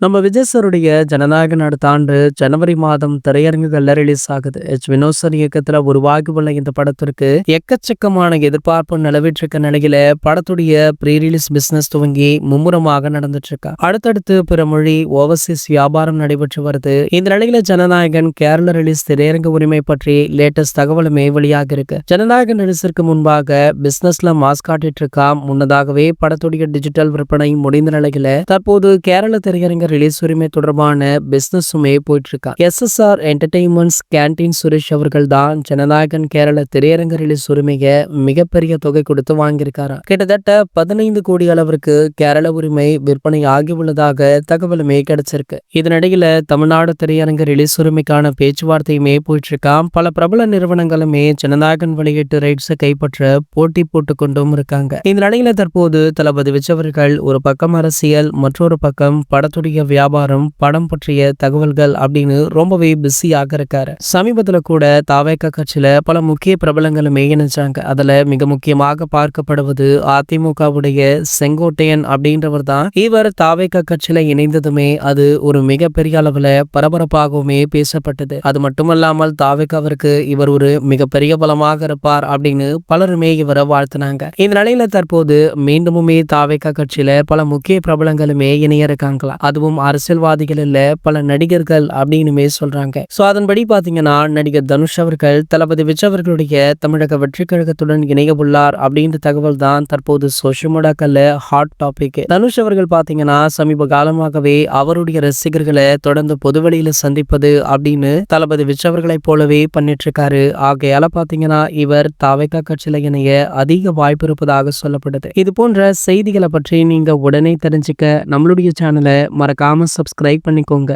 நம்ம விஜய் சாருடைய ஜனநாயகன் அடுத்த ஆண்டு ஜனவரி மாதம் திரையரங்குகள்ல ரிலீஸ் ஆகுது. வினோத் சார் இயக்கத்துல உருவாகி உள்ள இந்த படத்திற்கு எக்கச்சக்கமான எதிர்பார்ப்பு நிலவிட்டு இருக்க நிலையில படத்துடைய ப்ரீ ரிலீஸ் பிசினஸ் துவங்கி மும்முரமாக நடந்துட்டு இருக்கா. அடுத்தடுத்து பிற மொழி ஓவர்சீஸ் வியாபாரம் நடைபெற்று வருது. இந்த நிலையில ஜனநாயகன் கேரள ரிலீஸ் திரையரங்கு உரிமை பற்றி லேட்டஸ்ட் தகவலுமே வெளியாக இருக்கு. ஜனநாயகன் ரிலீஸிற்கு முன்பாக பிசினஸ்ல மாஸ் காட்டிட்டு இருக்கா. முன்னதாகவே படத்துடைய டிஜிட்டல் விற்பனை முடிந்த நிலையில தற்போது கேரள திரையரங்க ரிலீஸ் உரிமை தொடர்பான பிசினஸுமே போயிட்டு இருக்கா. SSR என்டர்டெயின்மெண்ட்ஸ் கேண்டீன் சுரேஷ் அவர்கள் தான் ஜனநாயகன் கேரள திரையரங்க ரிலீஸ் உரிமையை மிகப்பெரிய தொகை கொடுத்து வாங்கியிருக்காரா. கிட்டத்தட்ட 15 கோடி அளவிற்கு கேரள உரிமை விற்பனை ஆகியுள்ளதாக தகவலுமே கிடைச்சிருக்கு. இதனிடையில தமிழ்நாடு திரையரங்க ரிலீஸ் உரிமைக்கான பேச்சுவார்த்தையுமே போயிட்டு இருக்கா. பல பிரபல நிறுவனங்களுமே ஜனநாயகன் வெளியீட்டு ரைட்ஸை கைப்பற்ற போட்டி போட்டு கொண்டும் இருக்காங்க. இந்த நிலையில தற்போது தளபதி விஜய் அவர்கள் ஒரு பக்கம் அரசியல், மற்றொரு பக்கம் படத்துடைய வியாபாரம், படம் பற்றிய தகவல்கள் அப்படின்னு ரொம்பவே பிஸியாக இருக்காரு. சமீபத்துல கூட தாவேகா கட்சியில பல முக்கிய பிரபலங்களுமே இணைஞ்சாங்க. அதுல மிக முக்கியமாக பார்க்கப்படுவது அதிமுகவுடைய செங்கோட்டையன் அப்படின்றவர் தான். இவர் தாவேகா கட்சியில இணைந்ததுமே அது ஒரு மிகப்பெரிய அளவுல பரபரப்பாகவுமே பேசப்பட்டது. அது மட்டுமல்லாமல் தாவேகாவிற்கு இவர் ஒரு மிகப்பெரிய பலமாக இருப்பார் அப்படின்னு பலருமே இவரை வாழ்த்தினாங்க. இந்த நிலையில தற்போது மீண்டுமே தாவேகா கட்சியில பல முக்கிய பிரபலங்களுமே இணைய இருக்காங்களா. அதுவும் அரசியல்வாதிகள் இல்ல, பல நடிகர்கள் அப்படின்னுமே சொல்றாங்க. சோ அதன்படி பாத்தீங்கன்னா நடிகர் தனுஷ் அவர்கள் தளபதி விஜய் அவர்களுடைய தமிழக வெற்றி கழகத்துடன் இணைய உள்ளார் அப்படின்ற தகவல் தான் தற்போது சோஷியல் மீடியாக்கள்ல ஹாட் டாபிக். தனுஷ் அவர்கள் பாத்தீங்கன்னா சமீப காலமாகவே அவருடைய ரசிகர்களை தொடர்ந்து பொதுவெளியில சந்திப்பது அப்படின்னு தளபதி விஜய் அவர்களை போலவே பண்ணிட்டு இருக்காரு. ஆகையால பாத்தீங்கன்னா இவர் தாவேகா கட்சியில இணைய அதிக வாய்ப்பு இருப்பதாக சொல்லப்படுது. இது போன்ற செய்திகளை பற்றி நீங்க உடனே தெரிஞ்சுக்க நம்மளுடைய சேனலை மறக்காம சப்ஸ்கிரைப் பண்ணிக்கோங்க.